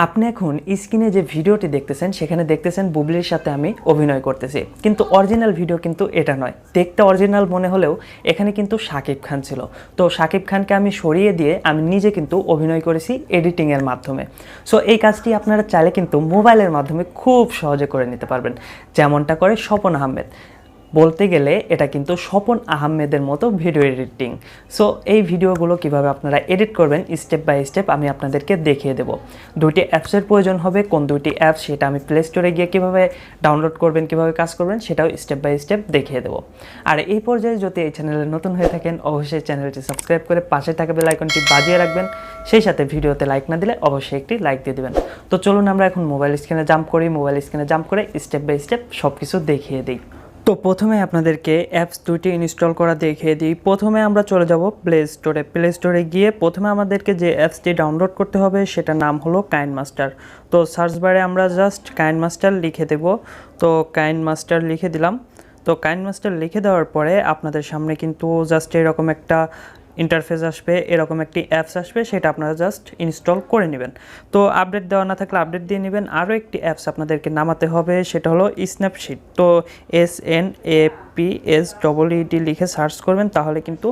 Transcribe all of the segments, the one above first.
আপনি এখন স্ক্রিনে যে ভিডিওটি দেখতেছেন সেখানে দেখতেছেন বুবলির সাথে আমি অভিনয় করতেছি, কিন্তু অরিজিনাল ভিডিও কিন্তু এটা নয়। দেখতে অরিজিনাল মনে হলেও এখানে কিন্তু শাকিব খান ছিল। তো শাকিব খানকে আমি সরিয়ে দিয়ে আমি নিজে কিন্তু অভিনয় করেছি এডিটিংয়ের মাধ্যমে। সো এই কাজটি আপনারা চাইলে কিন্তু মোবাইলের মাধ্যমে খুব সহজে করে নিতে পারবেন, যেমনটা করে স্বপন আহমেদ। বলতে গেলে এটা কিন্তু স্বপন আহমেদের মতো ভিডিও এডিটিং। সো এই ভিডিওগুলো কিভাবে আপনারা এডিট করবেন স্টেপ বাই স্টেপ আমি আপনাদেরকে দেখিয়ে দেব। দুইটি অ্যাপসের প্রয়োজন হবে, কোন দুইটি অ্যাপস সেটা আমি প্লে স্টোরে গিয়ে কীভাবে ডাউনলোড করবেন, কীভাবে কাজ করবেন সেটাও স্টেপ বাই স্টেপ দেখিয়ে দেব। আর এই পর্যায়ে যদি এই চ্যানেলে নতুন হয়ে থাকেন অবশ্যই চ্যানেলটি সাবস্ক্রাইব করে পাশে থাকা বেল আইকনটি বাজিয়ে রাখবেন। সেই সাথে ভিডিওতে লাইক না দিলে অবশ্যই একটি লাইক দিয়ে দেবেন। তো চলুন আমরা এখন মোবাইল স্ক্রিনে জাম্প করি, মোবাইল স্ক্রিনে জাম্প করে স্টেপ বাই স্টেপ সব কিছু দেখিয়ে দিই। তো প্রথমে আপনাদেরকে অ্যাপস দুইটি ইনস্টল করা দেখিয়ে দিই। প্রথমে আমরা চলে যাব প্লে স্টোরে গিয়ে প্রথমে আমাদেরকে যে অ্যাপসটি ডাউনলোড করতে হবে সেটার নাম হলো কাইনমাস্টার। তো সার্চ বারে আমরা জাস্ট কাইনমাস্টার লিখে দেব। তো কাইনমাস্টার লিখে দিলাম। তো কাইনমাস্টার লিখে দেওয়ার পরে আপনাদের সামনে কিন্তু জাস্ট এরকম একটা ইন্টারফেস আসবে, এরকম একটি অ্যাপস আসবে, সেটা আপনারা জাস্ট ইনস্টল করে নেবেন। তো আপডেট দেওয়া না থাকলে আপডেট দিয়ে নেবেন। আরও একটি অ্যাপস আপনাদেরকে নামাতে হবে, সেটা হলো স্ন্যাপশিট। তো SNAPSEED লিখে সার্চ করবেন, তাহলে কিন্তু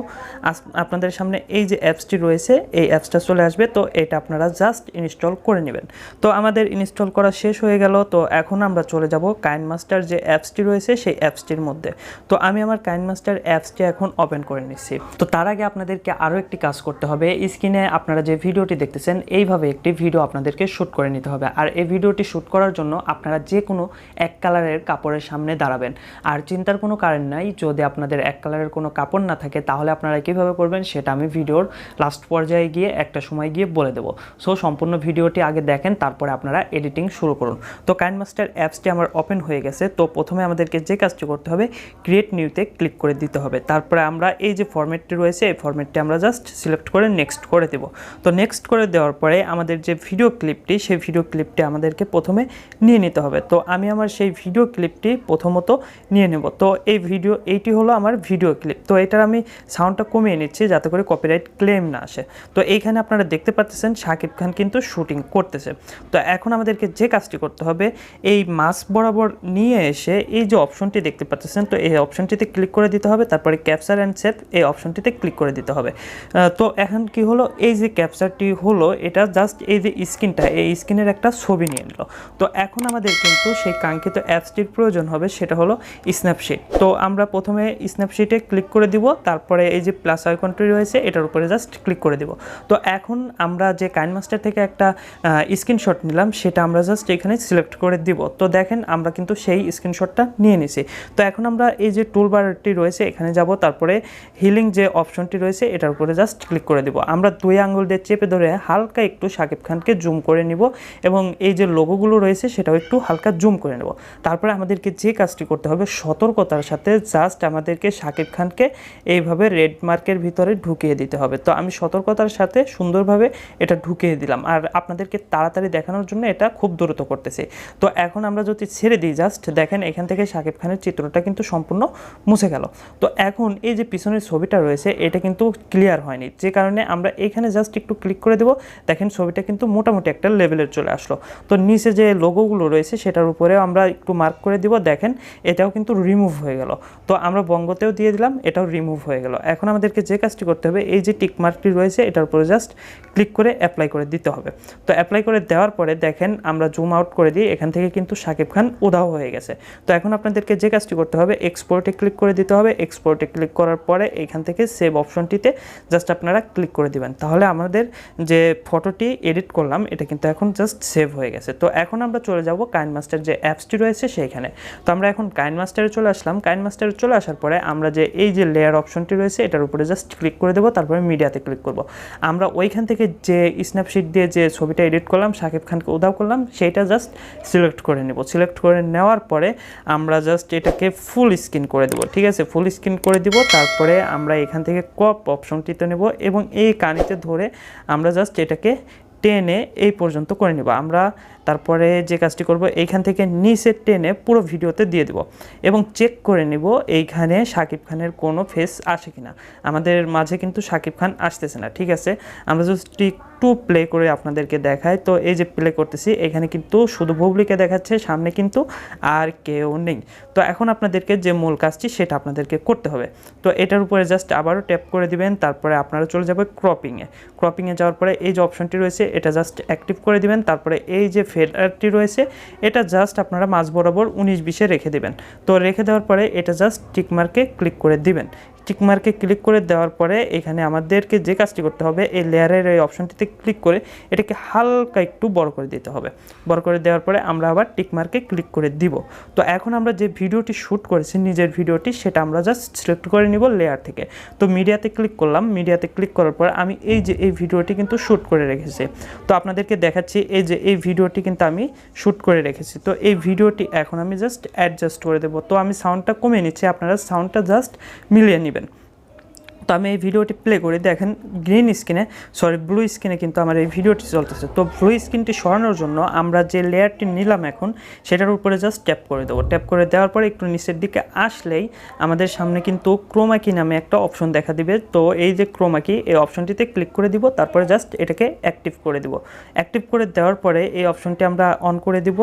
আপনাদের সামনে এই যে অ্যাপসটি রয়েছে এই অ্যাপসটা চলে আসবে। তো এটা আপনারা জাস্ট ইনস্টল করে নেবেন। তো আমাদের ইনস্টল করা শেষ হয়ে গেল। তো এখন আমরা চলে যাব কাইনমাস্টার যে অ্যাপসটি রয়েছে সেই অ্যাপসটির মধ্যে। তো আমি আমার কাইনমাস্টার অ্যাপসটি এখন ওপেন করে নিচ্ছি। তো তার আগে আপনাদেরকে আরও একটি কাজ করতে হবে। স্ক্রিনে আপনারা যে ভিডিওটি দেখতেছেন এইভাবে একটি ভিডিও আপনাদেরকে শ্যুট করে নিতে হবে। আর এই ভিডিওটি শ্যুট করার জন্য আপনারা যে কোনো এক কালারের কাপড়ের সামনে দাঁড়াবেন। আর চিন্তার কোনো কারণ নাই, যদি আপনাদের এক কালারের কোনো কাপড় না থাকে তাহলে আপনারা কীভাবে করবেন সেটা আমি ভিডিওর লাস্ট পর্যায়ে গিয়ে একটা সময় গিয়ে বলে দেবো। সো সম্পূর্ণ ভিডিওটি আগে দেখেন, তারপরে আপনারা এডিটিং শুরু করুন। তো কাইনমাস্টার অ্যাপসটি আমার ওপেন হয়ে গেছে। তো প্রথমে আমাদেরকে যে কাজটি করতে হবে ক্রিয়েট নিউতে ক্লিক করে দিতে হবে। তারপরে আমরা এই যে ফরম্যাটটি রয়েছে এই ফরম্যাটটি আমরা জাস্ট সিলেক্ট করে নেক্সট করে দেব। তো নেক্সট করে দেওয়ার পরে আমাদের যে ভিডিও ক্লিপটি সেই ভিডিও ক্লিপটি আমাদেরকে প্রথমে নিয়ে নিতে হবে। তো আমি আমার সেই ভিডিও ক্লিপটি প্রথমত নিয়ে নেব। তো এইটি হলো আমার ভিডিও ক্লিপ। তো এটার আমি সাউন্ডটা কমিয়ে নিচ্ছি যাতে করে কপিরাইট ক্লেম না আসে। তো এইখানে আপনারা দেখতে পাচ্ছেন শাকিব খান কিন্তু শুটিং করতেছে। তো এখন আমাদেরকে যে কাজটি করতে হবে এই মাছ বরাবর নিয়ে এসে এই যে অপশনটি দেখতে পাচ্ছেন তো এই অপশনটিতে ক্লিক করে দিতে হবে। তারপরে ক্যাপচার অ্যান্ড সেভ এই অপশনটিতে ক্লিক করে দিতে হবে। তো এখন কি হলো, এই যে ক্যাপচারটি হলো এটা জাস্ট এই যে স্ক্রিনটা এই স্ক্রিনের একটা ছবি নিয়ে নিল। তো এখন আমাদের কিন্তু সেই কাঙ্ক্ষিত অ্যাপসটির প্রয়োজন হবে, সেটা হলো স্ন্যাপশিট। তো আমরা প্রথমে স্ন্যাপশিটে ক্লিক করে দিব, তারপরে এই যে প্লাস আইকনটি রয়েছে এটার উপরে জাস্ট ক্লিক করে দিব। তো এখন আমরা যে কাইনমাস্টার থেকে একটা স্ক্রিনশট নিলাম সেটা আমরা জাস্ট এখানে সিলেক্ট করে দিব। তো দেখেন আমরা কিন্তু সেই স্ক্রিনশটটা নিয়ে নিছি। তো এখন আমরা এই যে টুলবারটি রয়েছে এখানে যাব, তারপরে হিলিং যে অপশনটি রয়েছে এটার উপরে জাস্ট ক্লিক করে দিব। আমরা দুই আঙ্গুল দিয়ে চেপে ধরে হালকা একটু শাকিব খানকে জুম করে নিব এবং এই যে লোগোগুলো রয়েছে সেটাও একটু হালকা জুম করে নেব। তারপরে আমাদেরকে যে কাজটি করতে হবে সতর্কতার সাথে জাস্ট আমাদেরকে শাকিব খানকে এইভাবে রেড মার্কের ভিতরে ঢুকিয়ে দিতে হবে। তো আমি সতর্কতার সাথে সুন্দরভাবে এটা ঢুকিয়ে দিলাম, আর আপনাদেরকে তাড়াতাড়ি দেখানোর জন্য এটা খুব দ্রুত করতেছি। তো এখন আমরা যদি ছেড়ে দিই জাস্ট দেখেন এখান থেকে শাকিব খানের চিত্রটা কিন্তু সম্পূর্ণ মুছে গেল। তো এখন এই যে পিছনের ছবিটা রয়েছে এটা কিন্তু ক্লিয়ার হয়নি, যে কারণে আমরা এখানে জাস্ট একটু ক্লিক করে দেব। দেখেন ছবিটা কিন্তু মোটামুটি একটা লেভেলের চলে আসলো। তো নিচে যে লোগোগুলো রয়েছে সেটার উপরে আমরা একটু মার্ক করে দিব, দেখেন এটাও কিন্তু রিমুভ হয়ে গেল। তো আমরা বঙ্গতেও দিয়ে দিলাম, এটাও রিমুভ হয়ে গেল। এখন আমাদেরকে যে কাজটি করতে হবে এই যে টিক মার্কটি রয়েছে এটার উপরে জাস্ট ক্লিক করে অ্যাপ্লাই করে দিতে হবে। তো অ্যাপ্লাই করে দেওয়ার পরে দেখেন আমরা জুম আউট করে দিই, এখান থেকে কিন্তু শাকিব খান উধাও হয়ে গেছে। তো এখন আপনাদেরকে যে কাজটি করতে হবে এক্সপোর্টে ক্লিক করে দিতে হবে। এক্সপোর্টে ক্লিক করার পরে এখান থেকে সেভ অপশনটিতে জাস্ট আপনারা ক্লিক করে দিবেন, তাহলে আমাদের যে ফটোটি এডিট করলাম এটা কিন্তু এখন জাস্ট সেভ হয়ে গেছে। তো এখন আমরা চলে যাব কাইনমাস্টার যে অ্যাপসটি রয়েছে সেইখানে। তো আমরা এখন কাইনমাস্টারে চলে আসলাম। কাইনমাস্টারে চলে আসার পরে আমরা যে এই যে লেয়ার অপশনটি রয়েছে এটার উপরে জাস্ট ক্লিক করে দেবো, তারপরে মিডিয়াতে ক্লিক করব। আমরা ওইখান থেকে যে স্ন্যাপশিট দিয়ে যে ছবিটা এডিট করলাম শাকিব খানকে উধাও করলাম সেইটা জাস্ট সিলেক্ট করে নেব। সিলেক্ট করে নেওয়ার পরে আমরা জাস্ট এটাকে ফুল স্ক্রিন করে দেবো, ঠিক আছে, ফুল স্ক্রিন করে দিব। তারপরে আমরা এখান থেকে ক্রপ অপশনটিতে নেব এবং এই কানিতে ধরে আমরা জাস্ট এটাকে টেনে এই পর্যন্ত করে নেব। আমরা তারপরে যে কাজটি করব এইখান থেকে নিচে টেনে পুরো ভিডিওতে দিয়ে দেব এবং চেক করে নেব এইখানে শাকিব খানের কোনো ফেস আসে কিনা। আমাদের মাঝে কিন্তু শাকিব খান আসতেছে না, ঠিক আছে। আমরা যদি একটু প্লে করে আপনাদেরকে দেখায়। তো এই যে প্লে করতেছি, এখানে কিন্তু শুধু বুবলিকে দেখাচ্ছে, সামনে কিন্তু আর কেউ নেই। তো এখন আপনাদেরকে যে মূল কাজটি সেটা আপনাদেরকে করতে হবে। তো এটার উপরে জাস্ট আবারও ট্যাপ করে দিবেন, তারপরে আপনারা চলে যাবে ক্রপিংয়ে যাওয়ার পরে এই যে অপশনটি রয়েছে এটা জাস্ট অ্যাক্টিভ করে দিবেন। তারপরে এই যে ফেডারটি রয়েছে এটা জাস্ট আপনারা মাঝ বরাবর 19-20-এ রেখে দিবেন। তো রেখে দেওয়ার পরে এটা জাস্ট টিকমার্কে ক্লিক করে দিবেন। টিকমার্কে ক্লিক করে দেওয়ার পরে এখানে আমাদেরকে যে কাজটি করতে হবে, এই লেয়ারের এই অপশনটিতে ক্লিক করে এটাকে হালকা একটু বড় করে দিতে হবে। বড় করে দেওয়ার পরে আমরা আবার টিকমার্কে ক্লিক করে দিব। তো এখন আমরা যে ভিডিওটি শ্যুট করেছি নিজের ভিডিওটি, সেটা আমরা জাস্ট সিলেক্ট করে নিব লেয়ার থেকে। তো মিডিয়াতে ক্লিক করলাম, মিডিয়াতে ক্লিক করার পর আমি এই যে এই ভিডিওটি কিন্তু শ্যুট করে রেখেছি। তো আপনাদেরকে দেখাচ্ছি এই যে এই ভিডিওটি কিন্তু আমি শ্যুট করে রেখেছি। তো এই ভিডিওটি এখন আমি জাস্ট অ্যাডজাস্ট করে দেবো। তো আমি সাউন্ডটা কমিয়ে নিচ্ছি, আপনারা সাউন্ডটা জাস্ট মিলিয়ে নেবেন। তো আমি এই ভিডিওটি প্লে করে দেখেন ব্লু স্ক্রিনে কিন্তু আমার এই ভিডিওটি চলতেছে। তো ব্লু স্ক্রিনটি সরানোর জন্য আমরা যে লেয়ারটি নিলাম এখন সেটার উপরে জাস্ট ট্যাপ করে দেবো। ট্যাপ করে দেওয়ার পরে একটু নিচের দিকে আসলেই আমাদের সামনে কিন্তু ক্রোমাকি নামে একটা অপশন দেখা দিবে। তো এই যে ক্রোমাকি, এই অপশনটিতে ক্লিক করে দিব, তারপরে জাস্ট এটাকে অ্যাক্টিভ করে দিব। অ্যাক্টিভ করে দেওয়ার পরে এই অপশনটি আমরা অন করে দিব,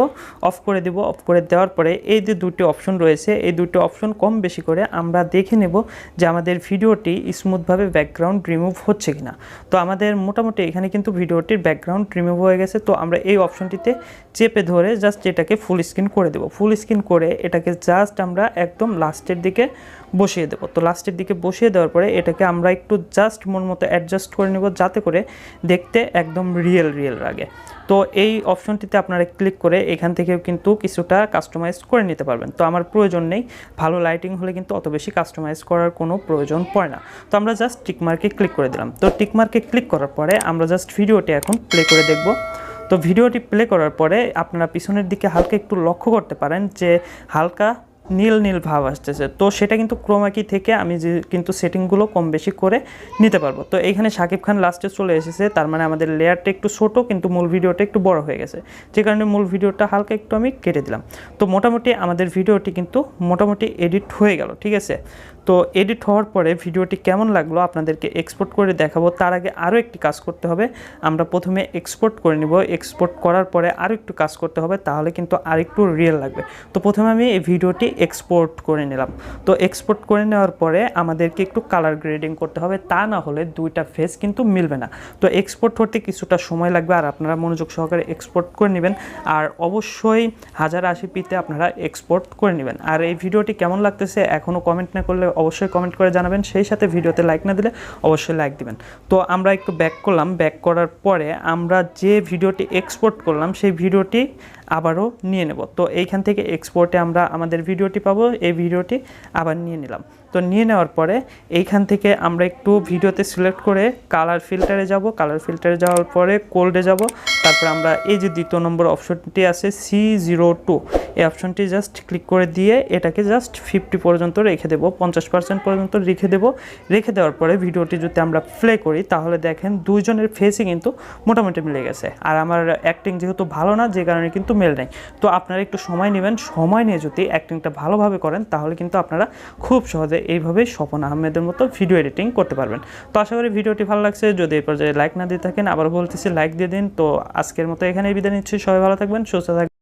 অফ করে দিব। অফ করে দেওয়ার পরে এই যে দুটি অপশন রয়েছে, এই দুটি অপশন কম বেশি করে আমরা দেখে নেব যে আমাদের ভিডিওটি স্মুথভাবে ব্যাকগ্রাউন্ড রিমুভ হচ্ছে কিনা। তো আমাদের মোটামুটি এখানে কিন্তু ভিডিওটির ব্যাকগ্রাউন্ড রিমুভ হয়ে গেছে। তো আমরা এই অপশনটিতে চেপে ধরে জাস্ট এটাকে ফুল স্ক্রিন করে দেব। ফুল স্ক্রিন করে এটাকে জাস্ট আমরা একদম লাস্টের দিকে বসিয়ে দেব। তো লাস্টের দিকে বসিয়ে দেওয়ার পরে এটাকে আমরা একটু জাস্ট মন মতো অ্যাডজাস্ট করে নেব, যাতে করে দেখতে একদম রিয়েল লাগে। তো এই অপশনটিতে আপনারা ক্লিক করে এখান থেকেও কিন্তু কিছুটা কাস্টমাইজ করে নিতে পারবেন। তো আমার প্রয়োজন নেই, ভালো লাইটিং হলে কিন্তু অত বেশি কাস্টমাইজ করার কোনো প্রয়োজন পড়ে না। তো আমরা জাস্ট টিকমার্কে ক্লিক করে দিলাম। তো টিকমার্কে ক্লিক করার পরে আমরা জাস্ট ভিডিওটি এখন প্লে করে দেখব। তো ভিডিওটি প্লে করার পরে আপনারা পিছনের দিকে হালকা একটু লক্ষ্য করতে পারেন যে হালকা নীল ভাব আসতেছে। তো সেটা কিন্তু ক্রোমাকি থেকে আমি যে কিন্তু সেটিংগুলো কম বেশি করে নিতে পারবো। তো এইখানে শাকিব খান লাস্টে চলে এসেছে, তার মানে আমাদের লেয়ারটা একটু ছোটো কিন্তু মূল ভিডিওটা একটু বড় হয়ে গেছে, যে কারণে মূল ভিডিওটা হালকা একটু আমি কেটে দিলাম। তো মোটামুটি আমাদের ভিডিওটি কিন্তু মোটামুটি এডিট হয়ে গেল, ঠিক আছে। তো এডিট হওয়ার পরে ভিডিওটি কেমন লাগলো আপনাদেরকে এক্সপোর্ট করে দেখাবো। তার আগে আরও একটি কাজ করতে হবে, আমরা প্রথমে এক্সপোর্ট করে নিব। এক্সপোর্ট করার পরে আরও একটু কাজ করতে হবে, তাহলে কিন্তু আরেকটু রিয়েল লাগবে। তো প্রথমে আমি এই ভিডিওটি এক্সপোর্ট করে নিলাম। তো এক্সপোর্ট করে নেওয়ার পরে আমাদেরকে একটু কালার গ্রেডিং করতে হবে, তা না হলে দুইটা ফেস কিন্তু মিলবে না। তো এক্সপোর্ট করতে কিছুটা সময় লাগবে, আর আপনারা মনোযোগ সহকারে এক্সপোর্ট করে নেবেন। আর অবশ্যই 1080p-তে আপনারা এক্সপোর্ট করে নেবেন। আর এই ভিডিওটি কেমন লাগতেছে এখনও কমেন্ট না করলে অবশ্যই কমেন্ট করে জানাবেন, সেই সাথে ভিডিওতে লাইক না দিলে অবশ্যই লাইক দিবেন। তো আমরা একটু ব্যাক করলাম, ব্যাক করার পরে আমরা যে ভিডিওটি এক্সপোর্ট করলাম সেই ভিডিওটি আবারও নিয়ে নেব। তো এইখান থেকে এক্সপোর্টে আমরা আমাদের ভিডিওটি পাবো, এই ভিডিওটি আবার নিয়ে নিলাম। তো নিয়ে নেওয়ার পরে এইখান থেকে আমরা একটু ভিডিওতে সিলেক্ট করে কালার ফিল্টারে যাব। কালার ফিল্টারে যাওয়ার পরে কোল্ডে যাব। তারপর আমরা এই যে দ্বিতীয় নম্বর অপশনটি আছে C02, এই অপশনটি জাস্ট ক্লিক করে দিয়ে এটাকে জাস্ট 50 পর্যন্ত রেখে দেবো, 50% পর্যন্ত রেখে দেবো। রেখে দেওয়ার পরে ভিডিওটি যদি আমরা প্লে করি তাহলে দেখেন দুইজনের ফেসই কিন্তু মোটামুটি মিলে গেছে। আর আমার অ্যাক্টিং যেহেতু ভালো না, যে কারণে কিন্তু মেল নেই। তো আপনারা একটু সময় নেবেন, সময় নিয়ে যদি অ্যাক্টিংটা ভালোভাবে করেন তাহলে কিন্তু আপনারা খুব সহজে এইভাবে স্বপন আহমেদের মতো ভিডিও এডিটিং করতে পারবেন। তো আশা করি ভিডিওটি ভালো লাগছে। যদি এই পর্যায়ে লাইক না দিয়ে থাকেন, আবার বলতেছি লাইক দিয়ে দিন। তো আজকের মতো এখানেই বিদায় নিচ্ছি, সবাই ভালো থাকবেন, সুস্থ থাকবেন।